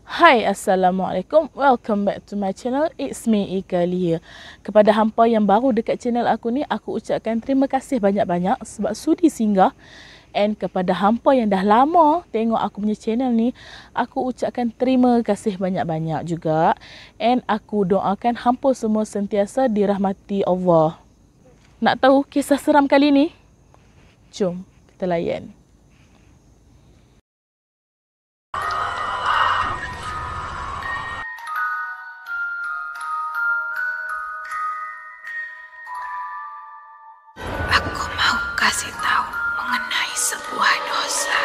Hai, Assalamualaikum. Welcome back to my channel. It's me, Ika Lia. Kepada hampa yang baru dekat channel aku ni, aku ucapkan terima kasih banyak-banyak sebab sudi singgah. And kepada hampa yang dah lama tengok aku punya channel ni, aku ucapkan terima kasih banyak-banyak juga. And aku doakan hampa semua sentiasa dirahmati Allah. Nak tahu kisah seram kali ni? Jom kita layan. Aku mau kasih tahu mengenai sebuah dosa.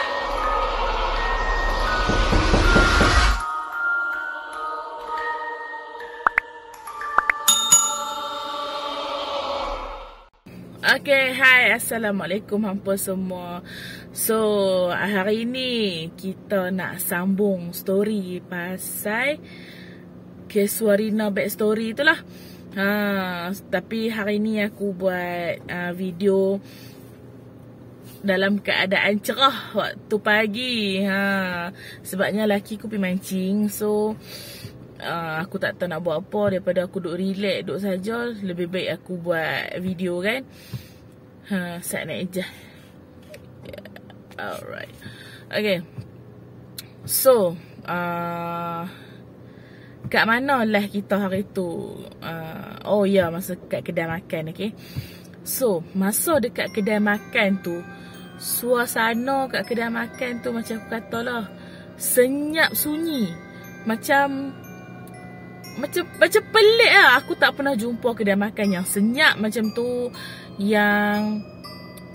Okay, hai, Assalamualaikum hampa semua. So, hari ni kita nak sambung story pasal Keswarina backstory tu lah. Tapi hari ni aku buat video dalam keadaan cerah waktu pagi. Sebabnya laki aku pergi mancing. So aku tak tahu nak buat apa daripada aku duduk relax, duduk saja. Lebih baik aku buat video kan. Set naik je. Alright. Okay. So kat mana lah kita hari tu? Oh ya, masa kat kedai makan, okay. So, masa dekat kedai makan tu, suasana kat kedai makan tu macam aku kata lah, senyap sunyi. Macam pelik lah. Aku tak pernah jumpa kedai makan yang senyap macam tu, yang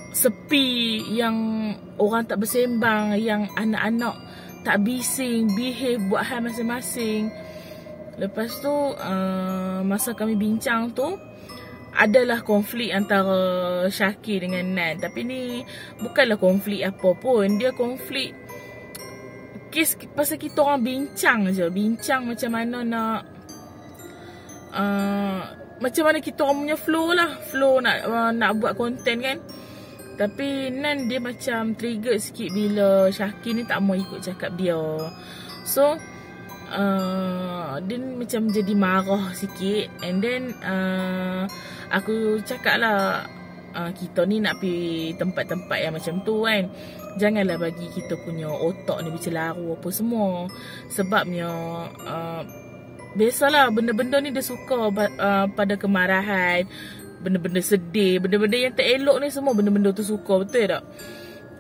sepi, yang orang tak bersembang, yang anak-anak tak bising, behave buat hal masing-masing. Lepas tu masa kami bincang tu, adalah konflik antara Syakir dengan Nan. Tapi ni bukanlah konflik apa pun. Dia konflik kes pasal kita orang bincang je. Bincang macam mana nak macam mana kita orang punya flow lah. Flow nak buat konten kan. Tapi Nan dia macam trigger sikit bila Syakir ni tak mau ikut cakap dia. So dia macam jadi marah sikit. And then aku cakap lah, kita ni nak pergi tempat-tempat yang macam tu kan, janganlah bagi kita punya otak ni bercelaru apa semua. Sebabnya biasalah benda-benda ni dia suka pada kemarahan, benda-benda sedih, benda-benda yang tak elok ni semua benda-benda tu suka, betul tak?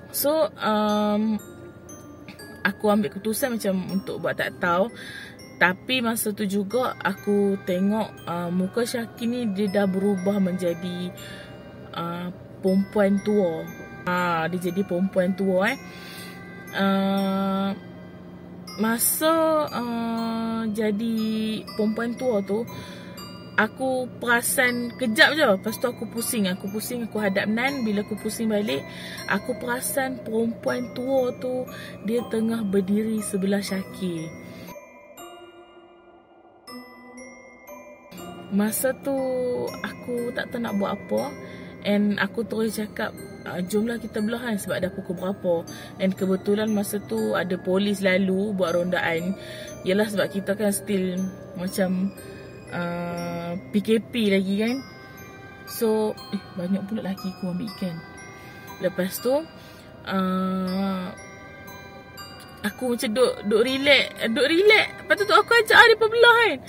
So aku ambil keputusan macam untuk buat tak tahu. Tapi masa tu juga aku tengok muka Syakir ni dia dah berubah menjadi perempuan tua. Dia jadi perempuan tua masa jadi perempuan tua tu, aku perasan kejap je. Lepas tu aku pusing, aku hadap Nan. Bila aku pusing balik, aku perasan perempuan tua tu dia tengah berdiri sebelah Syakir. Masa tu aku tak tahu nak buat apa. And aku terus cakap, jomlah kita belah kan, sebab dah pukul berapa. And kebetulan masa tu ada polis lalu buat rondaan. Yalah sebab kita kan still macam PKP lagi kan. So banyak pula laki aku ambil ikan. Lepas tu aku macam duk relax. Lepas tu aku ajak dia perbelah kan.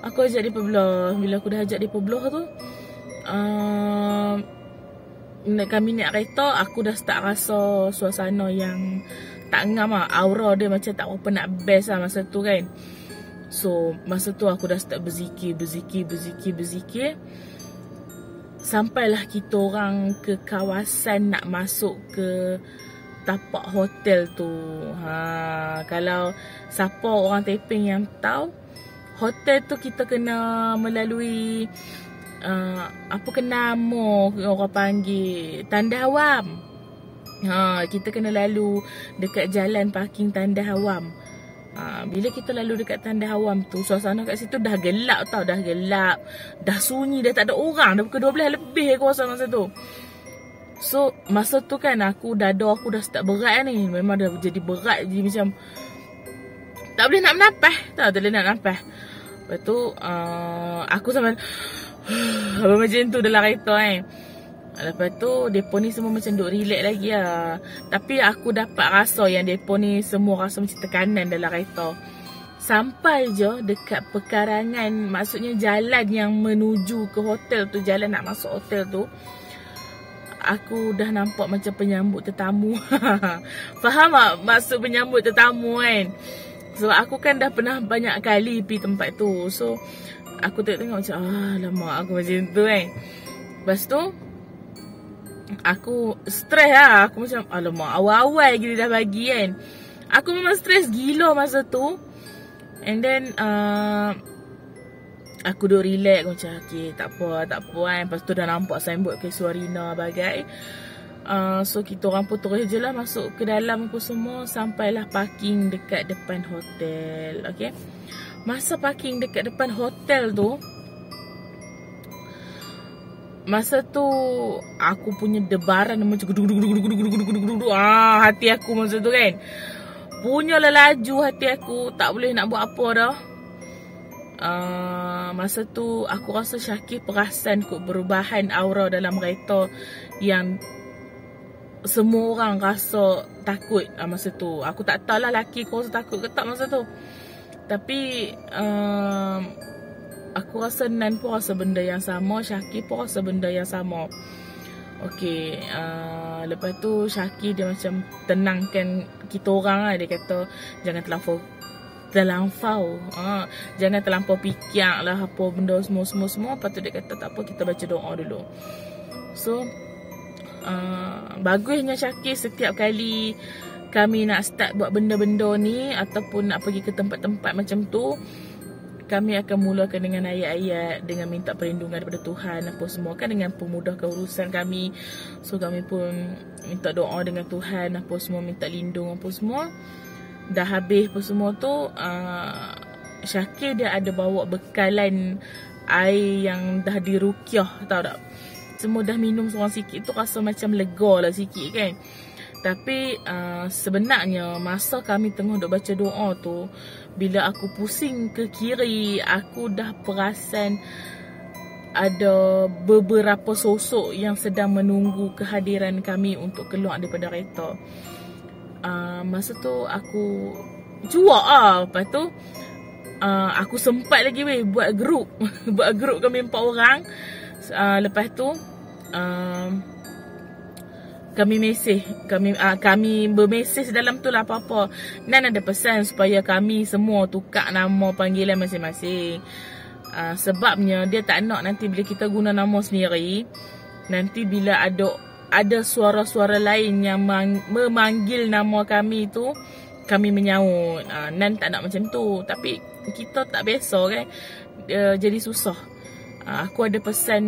Aku ajak dia perbelah. Bila aku dah ajak dia perbelah tu, kami naik kereta, aku dah start rasa suasana yang tak ngam lah. Aura dia macam tak apa nak best lah masa tu kan. So masa tu aku dah start berzikir. Sampailah kita orang ke kawasan nak masuk ke tapak hotel tu. Kalau siapa orang Teping yang tahu, hotel tu kita kena melalui apa ke nama orang panggil, Tanda Awam. Kita kena lalu dekat jalan parking Tanda Awam. Bila kita lalu dekat Tanda Awam tu, suasana kat situ dah gelap tau. Dah gelap, dah sunyi, dah tak ada orang. Dah pukul 12 lebih kuasa masa tu. So masa tu kan dada aku dah start berat ni. Memang dah jadi berat. Jadi macam Tak boleh nak menapah. Tak boleh nak menapah. Lepas tu aku sampai apa macam tu dalam kereta kan. Lepas tu depa ni semua macam duk relax lagi lah. Tapi aku dapat rasa yang depa ni semua rasa macam tekanan dalam kereta. Sampai je dekat pekarangan, maksudnya jalan yang menuju ke hotel tu, jalan nak masuk hotel tu, aku dah nampak macam penyambut tetamu. Faham tak maksud penyambut tetamu kan? So aku kan dah pernah banyak kali pergi tempat tu. So aku tengok macam lama aku macam tu kan. Lepas tu aku stres lah. Aku macam alamak, awal-awal gini dah bagi kan. Aku memang stres gila masa tu. And then aku duk relax. Aku macam okay, tak apa kan. Lepas tu dah nampak signboard Casuarina bagai. So kita orang pun terus je lah masuk ke dalam aku semua. Sampailah parking dekat depan hotel. Okay. Masa parking dekat depan hotel tu, masa tu aku punya debaran macam hati aku masa tu kan. Punyalah laju hati aku, tak boleh nak buat apa dah. Masa tu aku rasa Syakir perasan kot perubahan aura dalam kereta yang semua orang rasa takut masa tu. Aku tak tahu lah laki aku rasa takut ke tak masa tu. Tapi aku rasa Nan pun rasa benda yang sama, Syakir pun rasa benda yang sama. Okay, lepas tu Syakir dia macam tenangkan kita orang lah. Dia kata jangan terlampau jangan terlampau fikir lah apa benda semua. Lepas tu dia kata tak apa, kita baca doa dulu. So bagusnya Syakir setiap kali kami nak start buat benda-benda ni ataupun nak pergi ke tempat-tempat macam tu, kami akan mulakan dengan ayat-ayat, dengan minta perlindungan daripada Tuhan apa semua kan, dengan pemudahkan urusan kami. So kami pun minta doa dengan Tuhan apa semua, minta lindung apa semua. Dah habis apa semua tu, Syakir dia ada bawa bekalan air yang dah diruqyah, tahu tak? Semua dah minum seorang sikit tu rasa macam lega lah sikit kan. Tapi sebenarnya masa kami tengah duk baca doa tu, bila aku pusing ke kiri, aku dah perasan ada beberapa sosok yang sedang menunggu kehadiran kami untuk keluar daripada kereta. Masa tu aku cuak lah. Lepas tu aku sempat lagi buat grup buat grup kami 4 orang. Lepas tu kami bermesej dalam tu lah apa-apa. Nan ada pesan supaya kami semua tukar nama panggilan masing-masing. Sebabnya dia tak nak nanti bila kita guna nama sendiri, nanti bila ada suara-suara lain yang memanggil nama kami tu, kami menyaut. Nan tak nak macam tu. Tapi kita tak biasa kan, jadi susah. Aku ada pesan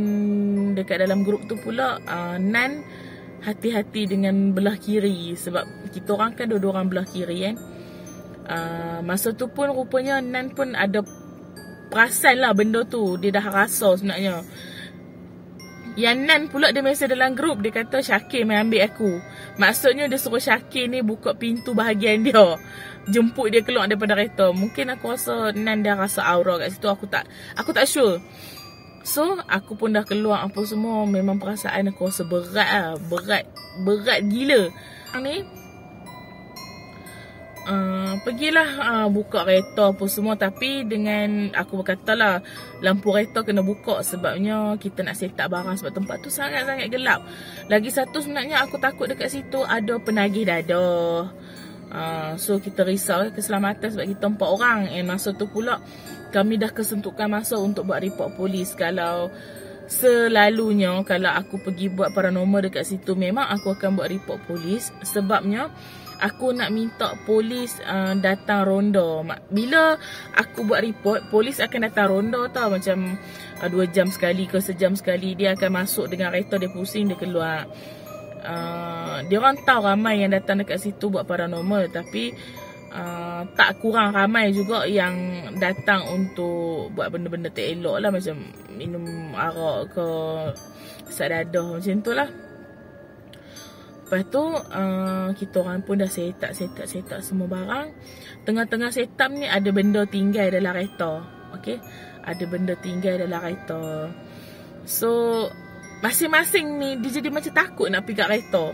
dekat dalam grup tu pula, Nan hati-hati dengan belah kiri. Sebab kita orang kan dua-dua orang belah kiri kan. Masa tu pun rupanya Nan pun ada perasan lah benda tu. Dia dah rasa sebenarnya. Yang Nan pula dia mesej dalam grup, dia kata Syakir main ambil aku. Maksudnya dia suruh Syakir ni buka pintu bahagian dia, jemput dia keluar daripada kereta. Mungkin aku rasa Nan dah rasa aura kat situ. Aku tak sure. So aku pun dah keluar apa semua. Memang perasaan aku rasa berat lah. Berat gila. Ni pergilah buka kereta apa semua. Tapi dengan aku berkata lah, lampu kereta kena buka. Sebabnya kita nak set up barang. Sebab tempat tu sangat-sangat gelap. Lagi satu sebenarnya aku takut dekat situ ada penagih dadah. So kita risau keselamatan sebab kita 4 orang. And masa tu pula kami dah kesentukan masa untuk buat report polis. Kalau selalunya kalau aku pergi buat paranormal dekat situ, memang aku akan buat report polis. Sebabnya aku nak minta polis datang ronda. Bila aku buat report, polis akan datang ronda tau. Macam 2 jam sekali ke sejam sekali. Dia akan masuk dengan kereta, dia pusing, dia keluar. Dia orang tahu ramai yang datang dekat situ buat paranormal. Tapi tak kurang ramai juga yang datang untuk buat benda-benda tak elok lah. Macam minum arak ke, sak dadah macam tu lah. Lepas tu kita orang pun dah set up semua barang. Tengah-tengah set up ni ada benda tinggal dalam kereta. Okay, ada benda tinggal dalam kereta. So masing-masing ni dia jadi macam takut nak pergi kat kereta.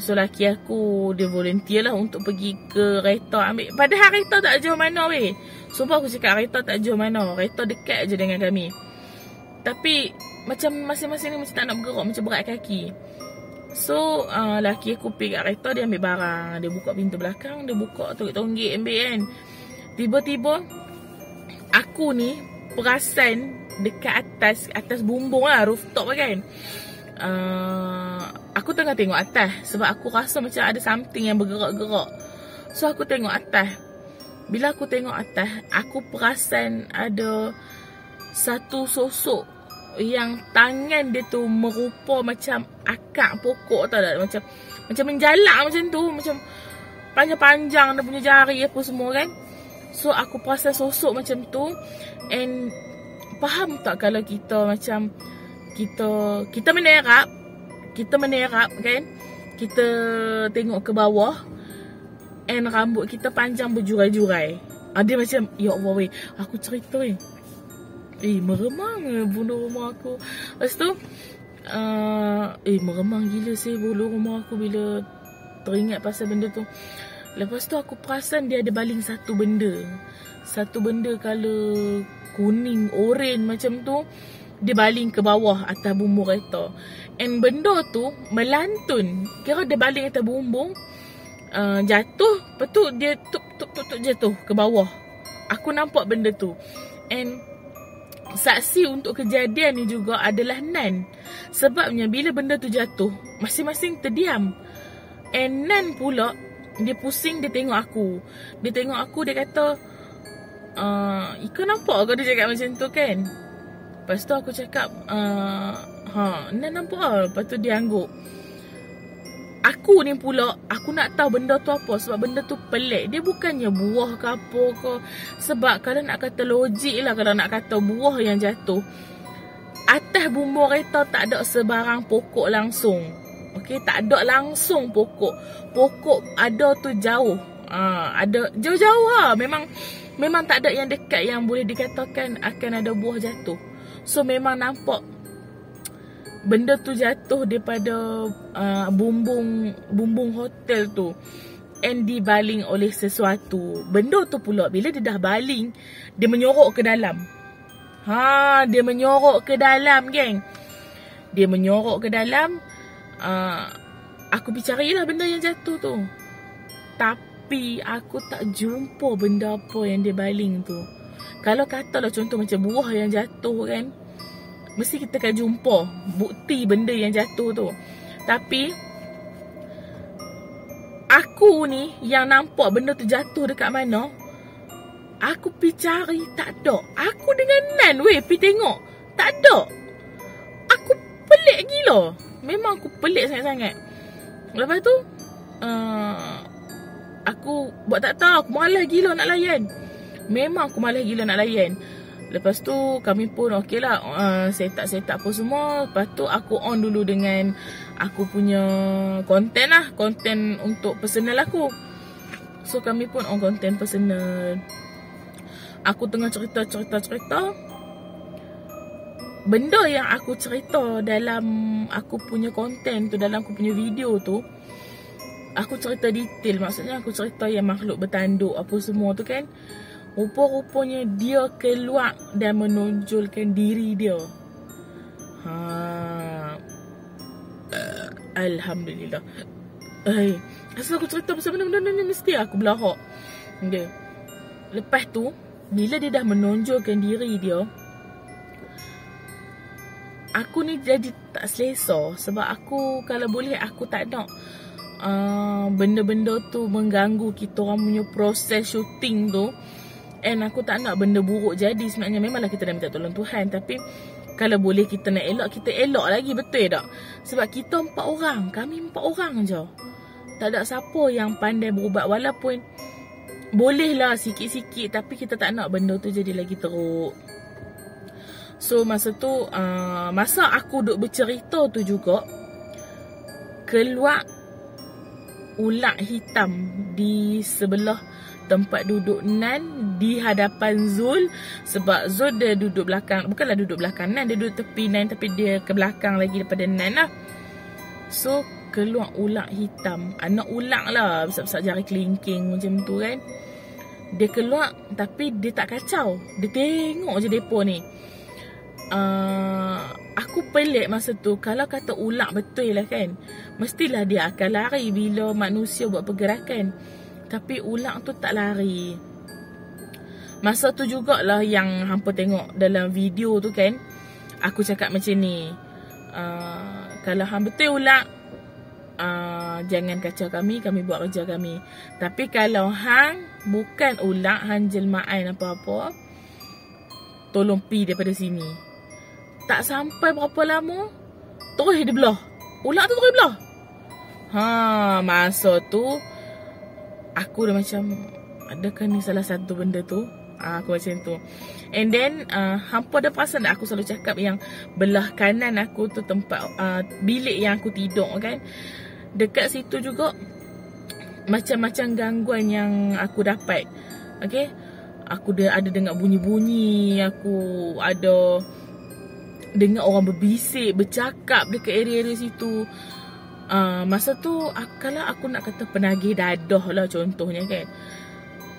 So laki aku dia volunteer lah untuk pergi ke kereta ambil. Padahal kereta tak jauh mana weh. Sumpah aku cakap kereta tak jauh mana. Kereta dekat je dengan kami. Tapi macam masing-masing ni macam tak nak bergerak, macam berat kaki. So laki aku pergi kat kereta, dia ambil barang. Dia buka pintu belakang, dia buka tonggik-tonggik ambil kan. Tiba-tiba aku ni perasan dekat atas bumbung lah, rooftop kan. Aku tengah tengok atas sebab aku rasa macam ada something yang bergerak-gerak. So aku tengok atas. Bila aku tengok atas, aku perasan ada satu sosok yang tangan dia tu merupa macam akak pokok, tau tak? Macam menjalak macam tu, macam panjang-panjang dia punya jari apa semua kan. So aku perasan sosok macam tu. And faham tak kalau kita macam kita menerap kan, kita tengok ke bawah and rambut kita panjang berjurai-jurai. Dia macam ya Allah weh, aku cerita weh, meremang bulu rumah aku. Lepas tu meremang gila sih bulu rumah aku bila teringat pasal benda tu. Lepas tu aku perasan dia ada baling satu benda colour kuning, oren macam tu. Dia baling ke bawah atas bumbung kereta. And benda tu melantun. Kira dia baling atas bumbung, jatuh, lepas tu dia tuk jatuh ke bawah. Aku nampak benda tu. And saksi untuk kejadian ni juga adalah Nan. Sebabnya bila benda tu jatuh, masing-masing terdiam. And Nan pula, dia pusing, dia tengok aku. Dia kata, Ika nampak ke? Dia cakap macam tu kan. Lepas tu aku cakap, Nan nampak lah. Lepas tu dia angguk. Aku ni pula, aku nak tahu benda tu apa. Sebab benda tu pelik. Dia bukannya buah ke apa ke. Sebab kalau nak kata logik lah, kalau nak kata buah yang jatuh, atas bumbung kereta tak ada sebarang pokok langsung. Okay, tak ada langsung pokok. Pokok ada tu jauh. Ada jauh-jauh lah. Memang tak ada yang dekat yang boleh dikatakan akan ada buah jatuh. So memang nampak benda tu jatuh daripada bumbung hotel tu. And dibaling oleh sesuatu. Benda tu pula bila dia dah baling, dia menyorok ke dalam. Dia menyorok ke dalam, geng. Dia menyorok ke dalam. Aku pergi carilah benda yang jatuh tu. Tapi aku tak jumpa benda apa yang dia baling tu. Kalau katalah contoh macam buah yang jatuh kan, mesti kita akan jumpa bukti benda yang jatuh tu. Tapi aku ni yang nampak benda tu jatuh dekat mana, aku pergi cari, tak ada. Aku dengan Nan weh pergi tengok, tak ada. Aku pelik gila. Memang aku pelik sangat-sangat. Lepas tu aku buat tak tahu, aku malas gila nak layan. Memang aku malas gila nak layan. Lepas tu kami pun okey lah, set up apa semua. Lepas tu aku on dulu dengan aku punya konten lah, konten untuk personal aku. So kami pun on konten personal. Aku tengah cerita. Benda yang aku cerita dalam aku punya konten tu, dalam aku punya video tu, aku cerita detail. Maksudnya aku cerita yang makhluk bertanduk apa semua tu kan. Rupa-rupanya dia keluar dan menonjolkan diri dia. Alhamdulillah. Asal aku cerita pasal benda-benda ni mesti aku belahak. Okay. Lepas tu, bila dia dah menonjolkan diri dia, aku ni jadi tak selesa. Sebab aku, kalau boleh, aku tak nak benda-benda tu mengganggu kita orang punya proses syuting tu. And aku tak nak benda buruk jadi. Sebenarnya memanglah kita dah minta tolong Tuhan. Tapi kalau boleh kita nak elak, kita elak lagi, betul tak? Sebab kita 4 orang, kami 4 orang je. Tak ada siapa yang pandai berubat. Walaupun bolehlah sikit-sikit, tapi kita tak nak benda tu jadi lagi teruk. So masa tu, masa aku duk bercerita tu juga, keluar ular hitam di sebelah tempat duduk Nan di hadapan Zul. Sebab Zul dia duduk belakang, bukanlah duduk belakang Nan, dia duduk tepi Nan, tapi dia ke belakang lagi daripada Nan lah. So keluar ular hitam, anak ular lah, besar-besar jari kelingking macam tu kan. Dia keluar tapi dia tak kacau, dia tengok je depa ni. Aku pelik masa tu, kalau kata ular betul lah kan, mestilah dia akan lari bila manusia buat pergerakan. Tapi ular tu tak lari. Masa tu jugalah yang hampa tengok dalam video tu kan, aku cakap macam ni, kalau hang betul ular, jangan kacau kami buat kerja kami. Tapi kalau hang bukan ular, hang jelmaan apa-apa, tolong pi daripada sini. Tak sampai berapa lama, terus dia belah. Ular tu terus belah. Masa tu aku dah macam, adakah ni salah satu benda tu? Aku macam tu. And then hampa dah perasan tak aku selalu cakap yang belah kanan aku tu tempat bilik yang aku tidur kan. Dekat situ juga macam-macam gangguan yang aku dapat. Okay, aku ada dengar bunyi-bunyi, aku ada dengar orang berbisik, bercakap dekat area-area situ. Masa tu kalau aku nak kata penagih dadah lah contohnya kan,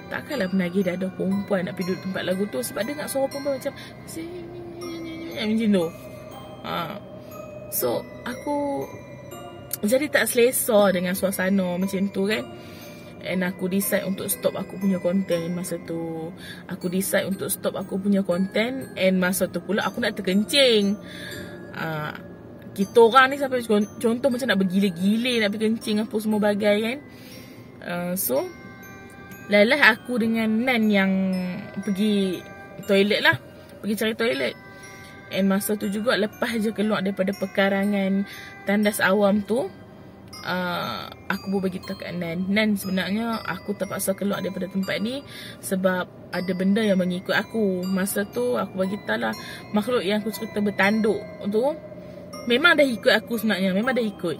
takkanlah penagih dadah perempuan nak pergi duduk tempat lagu tu. Sebab dengar suara perempuan macam macam tu. So aku jadi tak selesa dengan suasana macam tu kan. And aku decide untuk stop aku punya konten masa tu. Aku decide untuk stop aku punya konten. And masa tu pula aku nak terkencing. Kita orang ni sampai contoh macam nak bergila-gila, nak pergi kencing apa semua bagai kan. So lalah aku dengan Nan yang pergi toilet lah, pergi cari toilet. And masa tu juga lepas je keluar daripada pekarangan tandas awam tu, aku pun beritahu kat Nan, sebenarnya aku terpaksa keluar daripada tempat ni sebab ada benda yang mengikut aku. Masa tu aku beritahu lah, makhluk yang aku cerita bertanduk tu memang dah ikut aku sebenarnya, memang dah ikut.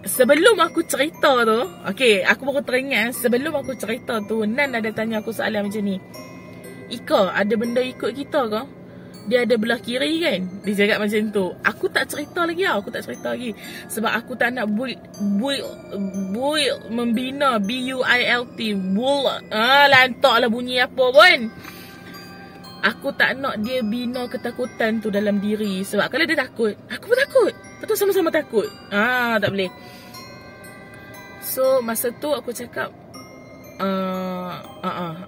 Sebelum aku cerita tu, okay, aku baru teringat, sebelum aku cerita tu, Nan ada tanya aku soalan macam ni, Ika, ada benda ikut kita ke? Dia ada belah kiri kan? Dia cakap macam tu. Aku tak cerita lagi tau, aku tak cerita lagi. Sebab aku tak nak build membina, B-U-I-L-T, bull. Lantak lah bunyi apa pun. Aku tak nak dia bina ketakutan tu dalam diri. Sebab kalau dia takut, aku pun takut. Betul, sama-sama takut. Tak boleh. So masa tu aku cakap,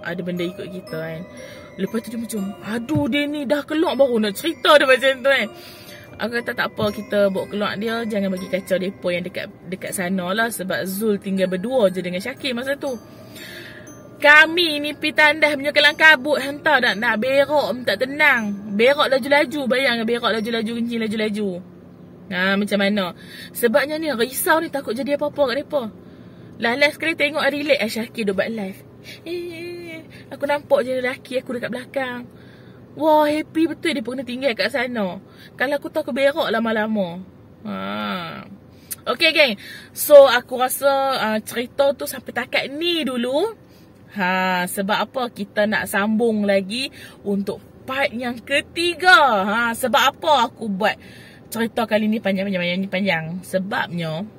ada benda ikut kita kan. Lepas tu dia macam, aduh dia ni dah keluar baru nak cerita dia macam tu kan. Aku kata tak apa, kita bawa keluar dia, jangan bagi kacau depa yang dekat sana lah. Sebab Zul tinggal berdua je dengan Syakir masa tu. Kami ni pi tandas punya kelang kabut, hantar nak berak tak tenang. Berak laju-laju, bayang berak laju-laju, kencing laju-laju. Macam mana? Sebabnya ni risau ni, takut jadi apa-apa kat depa. Last sekali tengok relax Syakir duk buat live. Aku nampak je lelaki aku dekat belakang. Wah, happy betul dia pun kena tinggal kat sana. Kalau aku tahu aku berak lama-lama. Okay geng. So aku rasa cerita tu sampai takat ni dulu. Sebab apa kita nak sambung lagi untuk part yang ketiga. Sebab apa aku buat cerita kali ni panjang. Sebabnya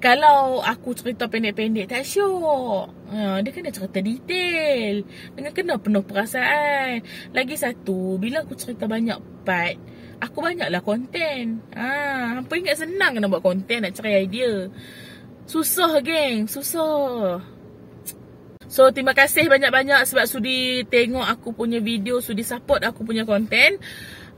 kalau aku cerita pendek-pendek tak syok. Dia kena cerita detail, dengan kena penuh perasaan. Lagi satu, bila aku cerita banyak part, aku banyaklah konten. Hampa ingat senang nak buat konten, nak cari idea. Susah geng, susah. So terima kasih banyak-banyak sebab sudi tengok aku punya video, sudi support aku punya konten.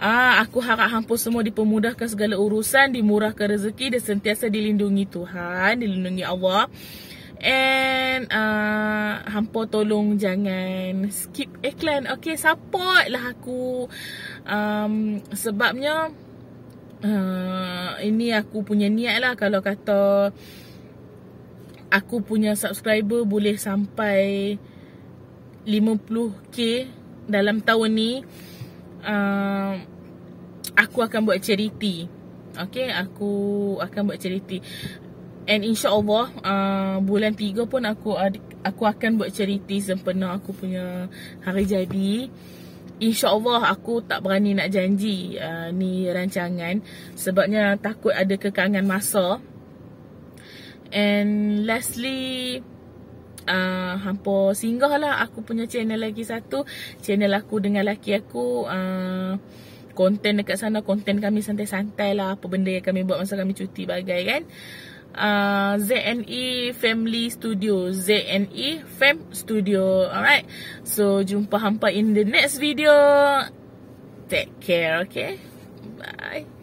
Aku harap hampa semua dipermudahkan segala urusan, dimurahkan rezeki dan sentiasa dilindungi Tuhan, dilindungi Allah. And hampa tolong jangan skip iklan. Okay, support lah aku. Sebabnya ini aku punya niat lah. Kalau kata aku punya subscriber boleh sampai 50k dalam tahun ni, aku akan buat charity. Okay, aku akan buat charity. And insyaAllah bulan 3 pun aku akan buat charity sempena aku punya hari jadi. InsyaAllah aku tak berani nak janji ni rancangan, sebabnya takut ada kekangan masa. And lastly, hampa singgah lah aku punya channel lagi satu. Channel aku dengan laki aku. Konten dekat sana, konten kami santai-santai lah. Apa benda yang kami buat masa kami cuti bagai kan. ZNE Family Studio, ZNE Fam Studio. Alright, so jumpa hampa in the next video. Take care, okay? Bye.